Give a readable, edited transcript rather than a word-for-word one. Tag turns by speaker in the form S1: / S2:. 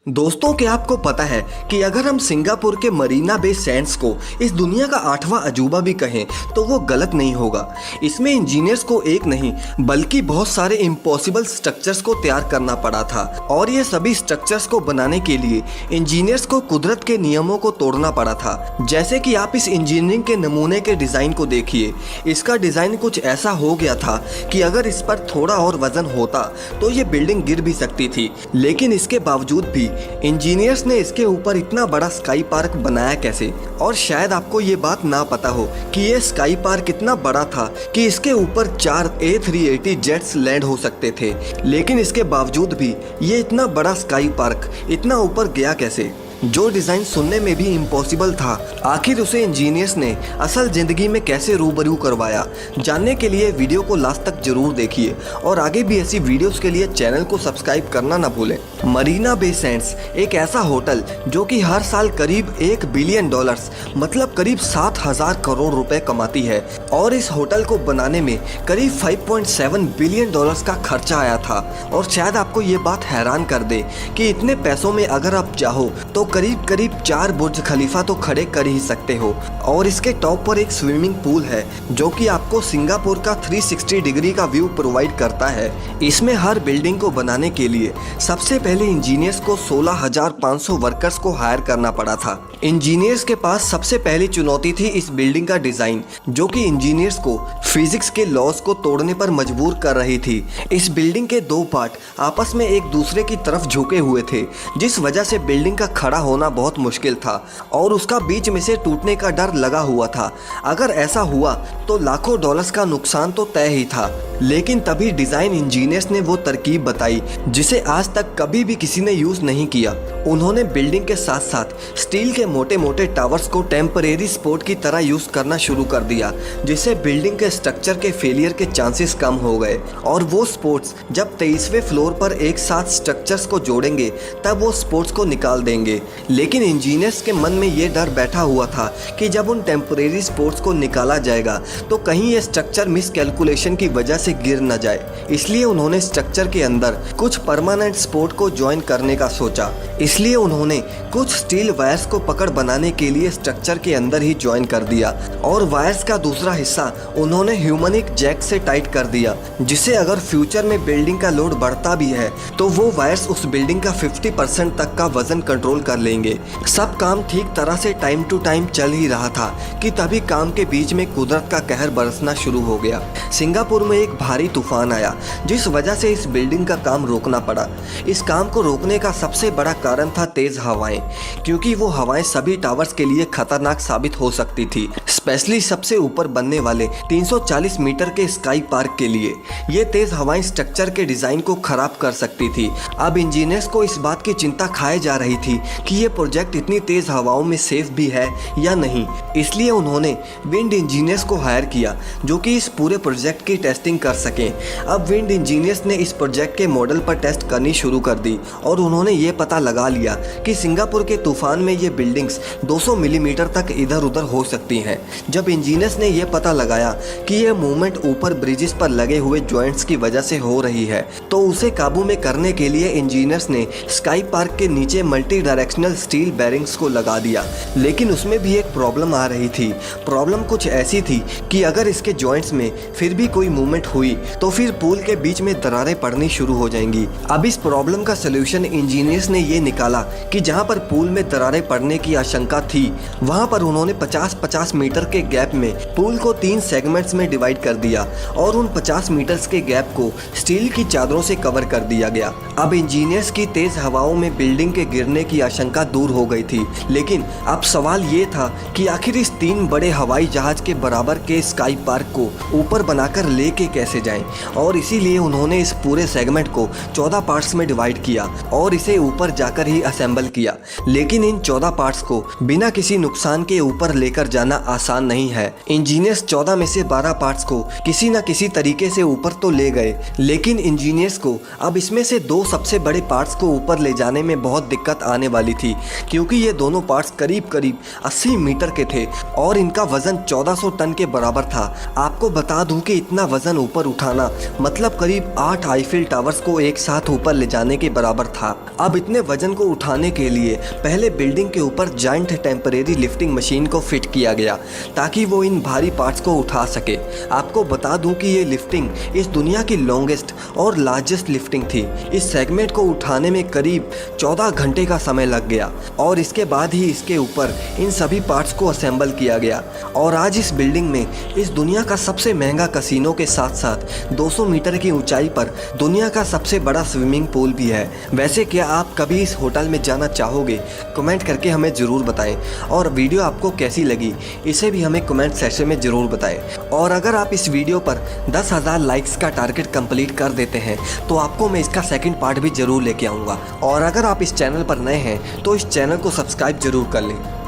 S1: दोस्तों, क्या आपको पता है कि अगर हम सिंगापुर के मरीना बे सैंड्स को इस दुनिया का 8वां अजूबा भी कहें तो वो गलत नहीं होगा। इसमें इंजीनियर्स को एक नहीं बल्कि बहुत सारे इम्पॉसिबल स्ट्रक्चर्स को तैयार करना पड़ा था और ये सभी स्ट्रक्चर्स को बनाने के लिए इंजीनियर्स को कुदरत के नियमों को तोड़ना पड़ा था। जैसे कि आप इस इंजीनियरिंग के नमूने के डिज़ाइन को देखिए। इसका डिज़ाइन कुछ ऐसा हो गया था कि अगर इस पर थोड़ा और वजन होता तो ये बिल्डिंग गिर भी सकती थी, लेकिन इसके बावजूद भी इंजीनियर्स ने इसके ऊपर इतना बड़ा स्काई पार्क बनाया कैसे। और शायद आपको ये बात ना पता हो कि ये स्काई पार्क इतना बड़ा था कि इसके ऊपर 4 A380 जेट्स लैंड हो सकते थे, लेकिन इसके बावजूद भी ये इतना बड़ा स्काई पार्क इतना ऊपर गया कैसे। जो डिज़ाइन सुनने में भी इम्पॉसिबल था, आखिर उसे इंजीनियर्स ने असल ज़िंदगी में कैसे रूबरू करवाया। जानने के लिए वीडियो को लास्ट तक जरूर देखिए और आगे भी ऐसी वीडियोस के लिए चैनल को सब्सक्राइब करना ना भूलें। मरीना बे सैंड्स एक ऐसा होटल जो कि हर साल करीब $1 बिलियन मतलब करीब 7,000 करोड़ रुपए कमाती है और इस होटल को बनाने में करीब $5.7 बिलियन का खर्चा आया था। और शायद आपको ये बात हैरान कर दे कि इतने पैसों में अगर आप चाहो तो करीब करीब 4 बुर्ज खलीफा तो खड़े कर ही सकते हो। और इसके टॉप पर एक स्विमिंग पूल है जो कि आपको सिंगापुर का 360 डिग्री का व्यू प्रोवाइड करता है। इसमें हर बिल्डिंग को बनाने के लिए सबसे पहले इंजीनियर्स को 16,500 वर्कर्स को हायर करना पड़ा था। इंजीनियर्स के पास सबसे पहली चुनौती थी इस बिल्डिंग का डिजाइन, जो कि इंजीनियर्स को फिजिक्स के लॉज को तोड़ने पर मजबूर कर रही थी। इस बिल्डिंग के 2 पार्ट आपस में एक दूसरे की तरफ झुके हुए थे, जिस वजह से बिल्डिंग का खड़ा होना बहुत मुश्किल था और उसका बीच में से टूटने का डर लगा हुआ था। अगर ऐसा हुआ तो लाखों डॉलर्स का नुकसान तो तय ही था। लेकिन तभी डिजाइन इंजीनियर्स ने वो तरकीब बताई जिसे आज तक कभी भी किसी ने यूज नहीं किया। उन्होंने बिल्डिंग के साथ साथ स्टील के मोटे मोटे टावर्स को टेम्परेरी सपोर्ट की तरह यूज करना शुरू कर दिया, जिससे बिल्डिंग के स्ट्रक्चर के फेलियर के चांसेस कम हो गए। और वो सपोर्ट्स जब 23वें फ्लोर पर एक साथ स्ट्रक्चर्स को जोड़ेंगे तब वो सपोर्ट्स को निकाल देंगे। लेकिन इंजीनियर्स के मन में ये डर बैठा हुआ था कि जब उन टेम्परेरी सपोर्ट्स को निकाला जाएगा तो कहीं ये स्ट्रक्चर मिस कैलकुलेशन की वजह से गिर न जाए। इसलिए उन्होंने स्ट्रक्चर के अंदर कुछ परमानेंट सपोर्ट को ज्वाइन करने का सोचा। इसलिए उन्होंने कुछ स्टील वायर्स को पकड़ बनाने के लिए स्ट्रक्चर के अंदर ही ज्वाइन कर दिया और वायर्स का दूसरा हिस्सा उन्होंने ह्यूमनिक जैक से टाइट कर दिया, जिससे अगर फ्यूचर में बिल्डिंग का लोड बढ़ता भी है तो वो वायर्स उस बिल्डिंग का 50% तक का वजन कंट्रोल कर लेंगे। सब काम ठीक तरह से टाइम टू टाइम चल ही रहा था कि तभी काम के बीच में कुदरत का कहर बरसना शुरू हो गया। सिंगापुर में एक भारी तूफान आया जिस वजह से इस बिल्डिंग का काम रोकना पड़ा। इस काम को रोकने का सबसे बड़ा कारण था तेज हवाएं, क्योंकि वो हवाएं सभी टावर्स के लिए खतरनाक साबित हो सकती थी, स्पेशली सबसे ऊपर बनने वाले 340 मीटर के स्काई पार्क के लिए। ये तेज हवाएं स्ट्रक्चर के डिजाइन को खराब कर सकती थी। अब इंजीनियर्स को इस बात की चिंता खाए जा रही थी कि ये प्रोजेक्ट इतनी तेज हवाओं में सेफ भी है या नहीं। इसलिए उन्होंने विंड इंजीनियर्स को हायर किया जो कि इस पूरे प्रोजेक्ट की टेस्टिंग कर सकें। अब विंड इंजीनियर्स ने इस प्रोजेक्ट के मॉडल पर टेस्ट करनी शुरू कर दी और उन्होंने ये पता लगा लिया कि सिंगापुर के तूफान में ये बिल्डिंग्स 200 मिलीमीटर तक इधर उधर हो सकती हैं। जब इंजीनियर्स ने यह पता लगाया कि यह मूवमेंट ऊपर ब्रिजेस पर लगे हुए जॉइंट्स की वजह से हो रही है तो उसे काबू में करने के लिए इंजीनियर्स ने स्काई पार्क के नीचे मल्टी डायरेक्शनल स्टील बैरिंग्स को लगा दिया। लेकिन उसमें भी एक प्रॉब्लम आ रही थी। प्रॉब्लम कुछ ऐसी थी कि अगर इसके जॉइंट्स में फिर भी कोई मूवमेंट हुई तो फिर पूल के बीच में दरारें पड़नी शुरू हो जाएंगी। अब इस प्रॉब्लम का सलूशन इंजीनियर्स ने ये निकाला कि जहां पर पूल में दरारें पड़ने की आशंका थी वहां पर उन्होंने 50-50 मीटर के गैप में पूल को 3 सेगमेंट्स में डिवाइड कर दिया और उन 50 मीटर्स के गैप को स्टील की चादरों से कवर कर दिया गया। अब इंजीनियर्स की तेज हवाओं में बिल्डिंग के गिरने की आशंका दूर हो गई थी। लेकिन अब सवाल ये था कि आखिर इस 3 बड़े हवाई जहाज के बराबर के स्काई पार्क को ऊपर बनाकर लेके कैसे जाएं। और इसीलिए उन्होंने इस पूरे सेगमेंट को 14 पार्ट्स में डिवाइड किया और इसे ऊपर जाकर ही असेंबल किया। लेकिन इन 14 पार्ट्स को बिना किसी नुकसान के ऊपर लेकर जाना आसान नहीं है। इंजीनियर्स 14 में से 12 पार्ट्स को किसी न किसी तरीके से ऊपर तो ले गए, लेकिन इंजीनियर्स को अब इसमें से 2 सबसे बड़े पार्ट्स को ऊपर ले जाने में बहुत दिक्कत आने वाली थी, क्योंकि ये दोनों पार्ट्स करीब करीब 80 मीटर के थे और इनका वजन 1400 टन के बराबर था। आपको बता दूं कि इतना वजन ऊपर उठाना मतलब करीब 8 आईफिल टावर्स को एक साथ ऊपर ले जाने के बराबर था। अब इतने वजन को उठाने के लिए पहले बिल्डिंग के ऊपर जाइंट टेम्परेरी लिफ्टिंग मशीन को फिट किया गया ताकि वो इन भारी पार्ट्स को उठा सके। आपको बता दूं कि ये लिफ्टिंग इस दुनिया की लॉन्गेस्ट और लार्जेस्ट लिफ्टिंग थी। इस सेगमेंट को उठाने में करीब 14 घंटे का समय लग गया और इसके बाद ही इसके ऊपर इन सभी पार्ट्स को असेंबल किया गया। और आज इस बिल्डिंग में इस दुनिया का सबसे महंगा कसिनो के साथ साथ 200 मीटर की ऊंचाई पर दुनिया का सबसे बड़ा स्विमिंग पूल भी है। वैसे क्या आप कभी इस होटल में जाना चाहोगे? कमेंट करके हमें ज़रूर बताएं। और वीडियो आपको कैसी लगी इसे भी हमें कमेंट सेक्शन में ज़रूर बताएं। और अगर आप इस वीडियो पर 10,000 लाइक्स का टारगेट कंप्लीट कर देते हैं तो आपको मैं इसका सेकंड पार्ट भी ज़रूर लेके आऊँगा। और अगर आप इस चैनल पर नए हैं तो इस चैनल को सब्सक्राइब ज़रूर कर लें।